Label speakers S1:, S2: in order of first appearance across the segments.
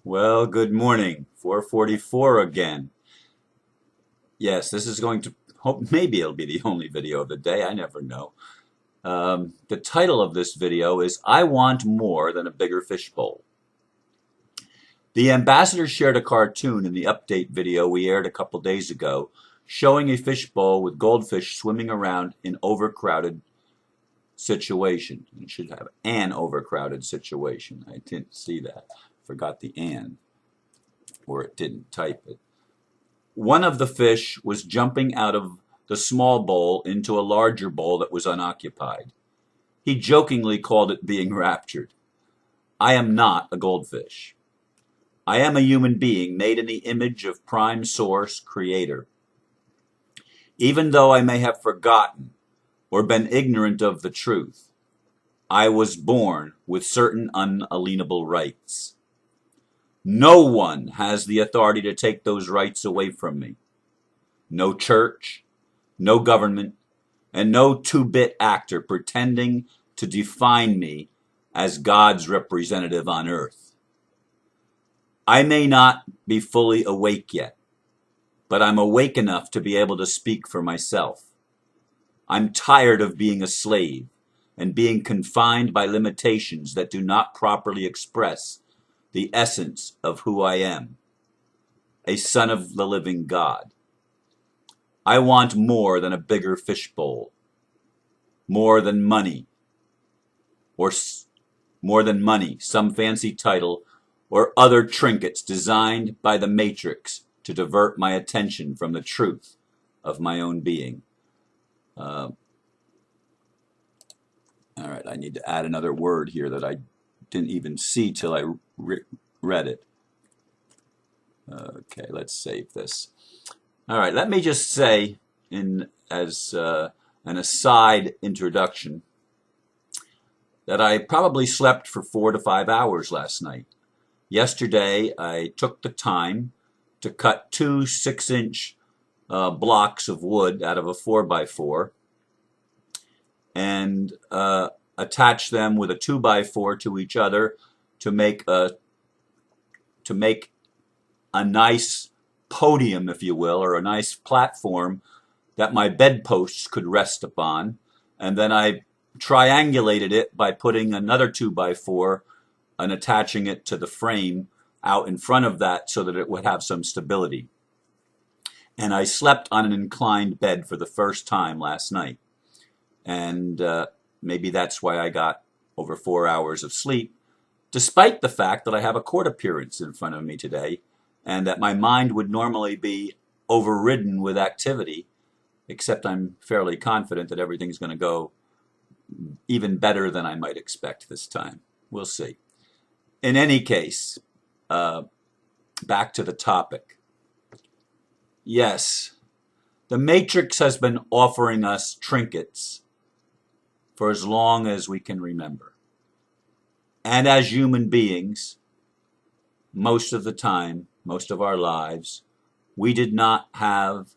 S1: Well, good morning. 4:44 again. Yes, this is going to hope maybe it'll be the only video of the day. I never know. The title of this video is I Want More Than a Bigger Fishbowl. The ambassador shared a cartoon in the update video we aired a couple days ago showing a fishbowl with goldfish swimming around in overcrowded situation. It should have an overcrowded situation. I didn't see that. Forgot the "and," or it didn't type it. One of the fish was jumping out of the small bowl into a larger bowl that was unoccupied. He jokingly called it being raptured. I am not a goldfish. I am a human being made in the image of Prime Source Creator. Even though I may have forgotten or been ignorant of the truth, I was born with certain unalienable rights. No one has the authority to take those rights away from me. No church, no government, and no two-bit actor pretending to define me as God's representative on earth. I may not be fully awake yet, but I'm awake enough to be able to speak for myself. I'm tired of being a slave and being confined by limitations that do not properly express the essence of who I am, a son of the living God. I want more than a bigger fishbowl, more than money, or more than money, some fancy title, or other trinkets designed by the Matrix to divert my attention from the truth of my own being. All right, I need to add another word here that I didn't even see till I read it. Okay, let's save this. All right, let me just say, as an aside introduction, that I probably slept for 4 to 5 hours last night. Yesterday, I took the time to cut two 6-inch blocks of wood out of a 4x4 and attach them with a 2x4 to each other to make a nice podium, if you will, or a nice platform that my bedposts could rest upon. And then I triangulated it by putting another 2x4 and attaching it to the frame out in front of that so that it would have some stability. And I slept on an inclined bed for the first time last night. And maybe that's why I got over 4 hours of sleep, despite the fact that I have a court appearance in front of me today and that my mind would normally be overridden with activity, except I'm fairly confident that everything's going to go even better than I might expect this time. We'll see. In any case, back to the topic. Yes, the Matrix has been offering us trinkets for as long as we can remember. And as human beings, most of the time, most of our lives, we did not have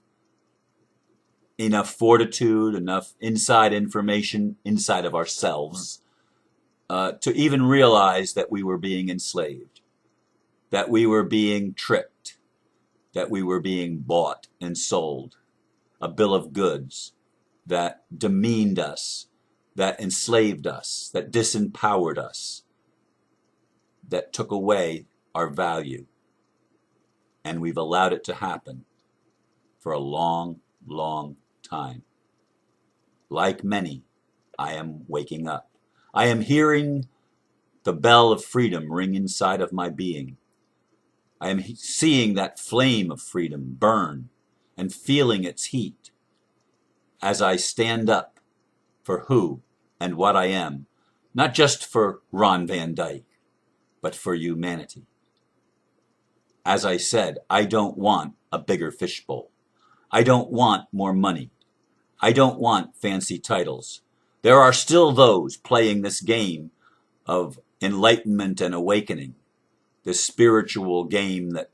S1: enough fortitude, enough inside information inside of ourselves to even realize that we were being enslaved, that we were being tricked, that we were being bought and sold, a bill of goods that demeaned us, that enslaved us, that disempowered us, that took away our value. And we've allowed it to happen for a long, long time. Like many, I am waking up. I am hearing the bell of freedom ring inside of my being. I am seeing that flame of freedom burn and feeling its heat as I stand up for who and what I am, not just for Ron Van Dyke, but for humanity. As I said, I don't want a bigger fishbowl. I don't want more money. I don't want fancy titles. There are still those playing this game of enlightenment and awakening, this spiritual game that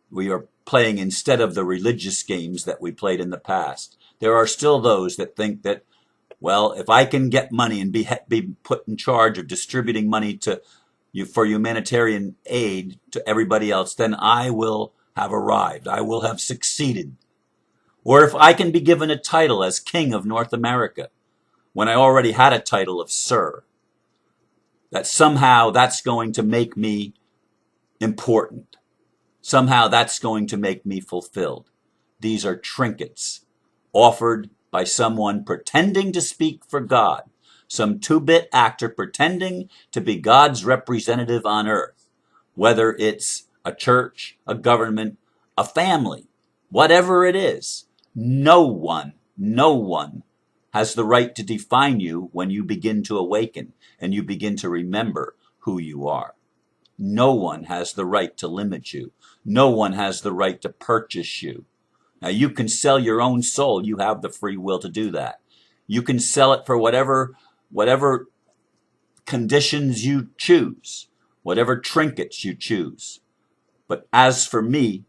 S1: we are playing instead of the religious games that we played in the past. There are still those that think that, well, if I can get money and be put in charge of distributing money to for humanitarian aid to everybody else, then I will have arrived. I will have succeeded. Or if I can be given a title as King of North America, when I already had a title of Sir, that somehow that's going to make me important. Somehow that's going to make me fulfilled. These are trinkets offered by someone pretending to speak for God, some two-bit actor pretending to be God's representative on earth, whether it's a church, a government, a family, whatever it is. No one has the right to define you when you begin to awaken and you begin to remember who you are. No one has the right to limit you. No one has the right to purchase you. Now, you can sell your own soul. You have the free will to do that. You can sell it for whatever conditions you choose, whatever trinkets you choose. But as for me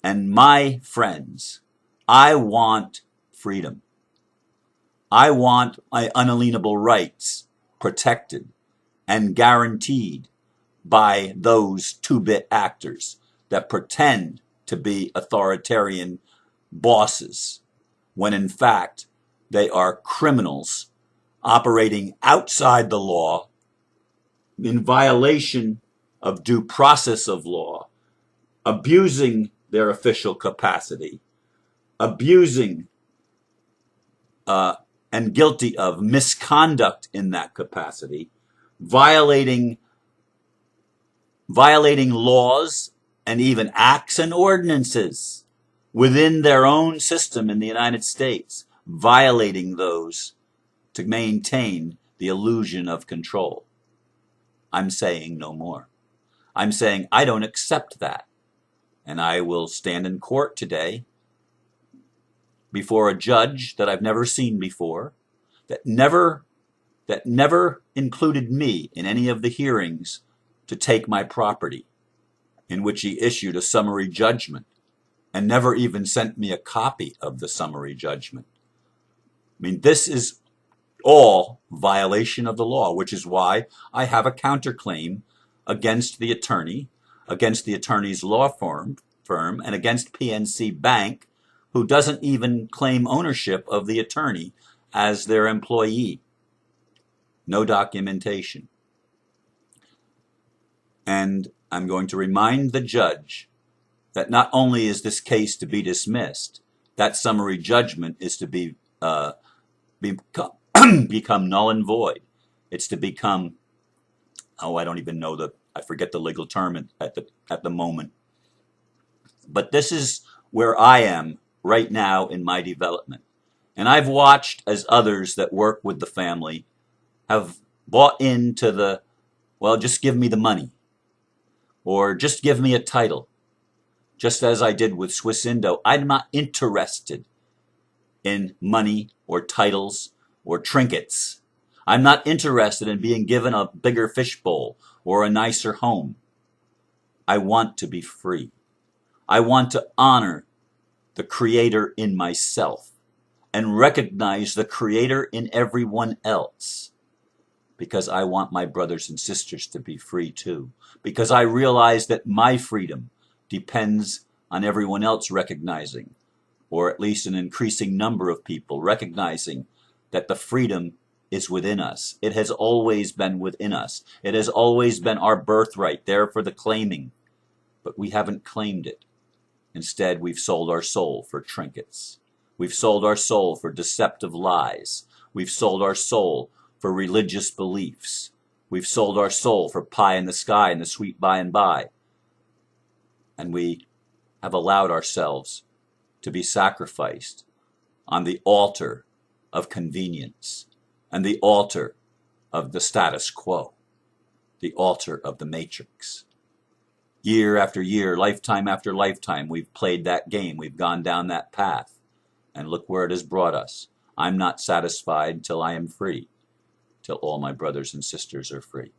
S1: and my friends, I want freedom. I want my unalienable rights protected and guaranteed by those two-bit actors that pretend to be authoritarian bosses, when in fact they are criminals operating outside the law in violation of due process of law, abusing their official capacity, abusing and guilty of misconduct in that capacity, violating laws and even acts and ordinances within their own system in the United States, violating those to maintain the illusion of control. I'm saying no more. I'm saying I don't accept that. And I will stand in court today before a judge that I've never seen before, that never included me in any of the hearings to take my property, in which he issued a summary judgment and never even sent me a copy of the summary judgment. I mean, this is all violation of the law, which is why I have a counterclaim against the attorney, against the attorney's law firm, and against PNC Bank, who doesn't even claim ownership of the attorney as their employee. No documentation. And I'm going to remind the judge that not only is this case to be dismissed, that summary judgment is to become null and void. It's to become, I don't even know I forget the legal term at the moment. But this is where I am right now in my development. And I've watched as others that work with the family have bought into well, just give me the money. Or just give me a title. Just as I did with Swiss Indo, I'm not interested in money or titles or trinkets. I'm not interested in being given a bigger fishbowl or a nicer home. I want to be free. I want to honor the Creator in myself and recognize the Creator in everyone else, because I want my brothers and sisters to be free too, because I realize that my freedom depends on everyone else recognizing, or at least an increasing number of people recognizing, that the freedom is within us. It has always been within us. It has always been our birthright, there for the claiming, but we haven't claimed it. Instead, we've sold our soul for trinkets. We've sold our soul for deceptive lies. We've sold our soul for religious beliefs. We've sold our soul for pie in the sky and the sweet by and by. And we have allowed ourselves to be sacrificed on the altar of convenience and the altar of the status quo, the altar of the matrix. Year after year, lifetime after lifetime, we've played that game. We've gone down that path. And look where it has brought us. I'm not satisfied till I am free, till all my brothers and sisters are free.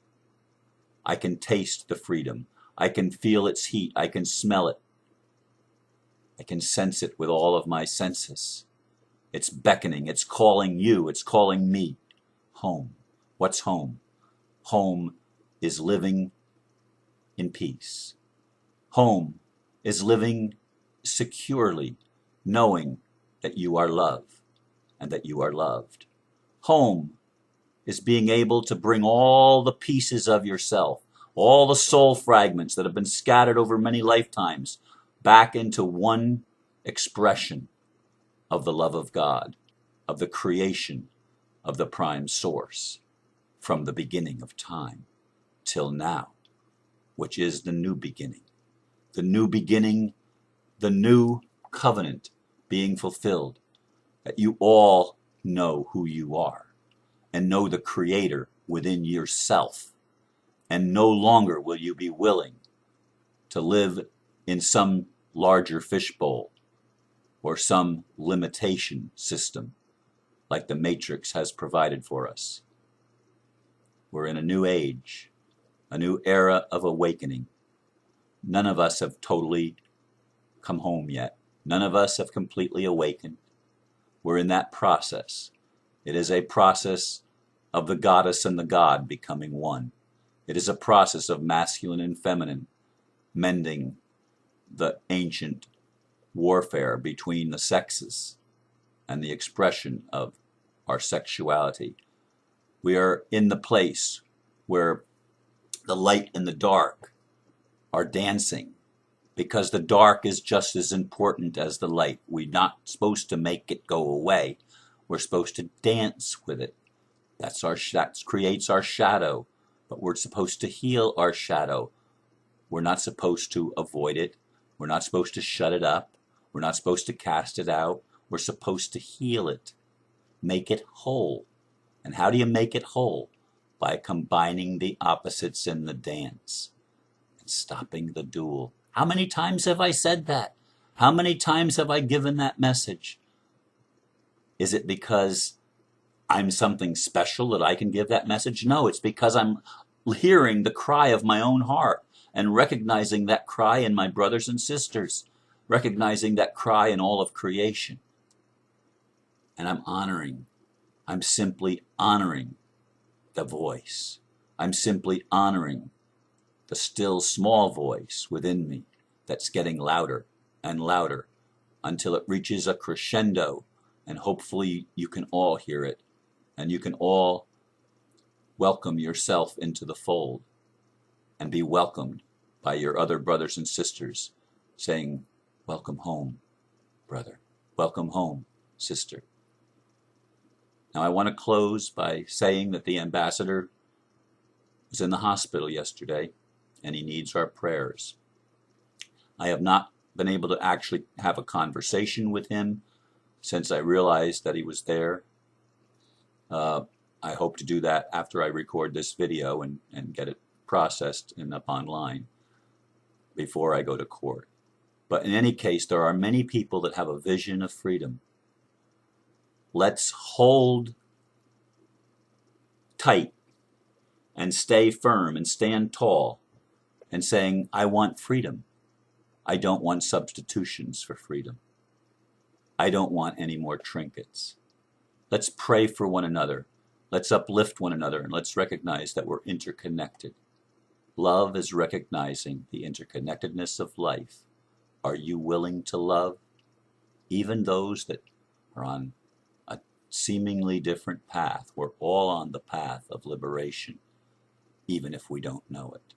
S1: I can taste the freedom. I can feel its heat. I can smell it. I can sense it with all of my senses. It's beckoning. It's calling you. It's calling me home. What's home? Home is living in peace. Home is living securely, knowing that you are loved and that you are loved. Home is being able to bring all the pieces of yourself, all the soul fragments that have been scattered over many lifetimes, back into one expression of the love of God, of the creation of the prime source, from the beginning of time till now, which is the new beginning. The new beginning, the new covenant being fulfilled, that you all know who you are and know the Creator within yourself, and no longer will you be willing to live in some larger fishbowl or some limitation system like the Matrix has provided for us. We're in a new age, a new era of awakening. None of us have totally come home yet. None of us have completely awakened. We're in that process. It is a process of the goddess and the god becoming one. It is a process of masculine and feminine mending the ancient warfare between the sexes and the expression of our sexuality. We are in the place where the light and the dark are dancing, because the dark is just as important as the light. We're not supposed to make it go away. We're supposed to dance with it. That creates our shadow, but we're supposed to heal our shadow. We're not supposed to avoid it. We're not supposed to shut it up. We're not supposed to cast it out. We're supposed to heal it, make it whole. And how do you make it whole? By combining the opposites in the dance and stopping the duel. How many times have I said that? How many times have I given that message? Is it because I'm something special that I can give that message? No, it's because I'm hearing the cry of my own heart and recognizing that cry in my brothers and sisters, recognizing that cry in all of creation. And I'm simply honoring the voice. I'm simply honoring the still small voice within me that's getting louder and louder until it reaches a crescendo, and hopefully you can all hear it, and you can all welcome yourself into the fold and be welcomed by your other brothers and sisters, saying, "Welcome home, brother. Welcome home, sister." Now I want to close by saying that the ambassador was in the hospital yesterday, and he needs our prayers. I have not been able to actually have a conversation with him since I realized that he was there. I hope to do that after I record this video and get it processed and up online before I go to court. But in any case, there are many people that have a vision of freedom. Let's hold tight and stay firm and stand tall and saying, I want freedom. I don't want substitutions for freedom. I don't want any more trinkets. Let's pray for one another. Let's uplift one another, and let's recognize that we're interconnected. Love is recognizing the interconnectedness of life. Are you willing to love even those that are on a seemingly different path? We're all on the path of liberation, even if we don't know it.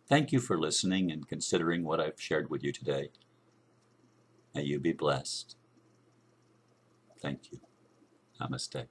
S1: Thank you for listening and considering what I've shared with you today. May you be blessed. Thank you. Namaste.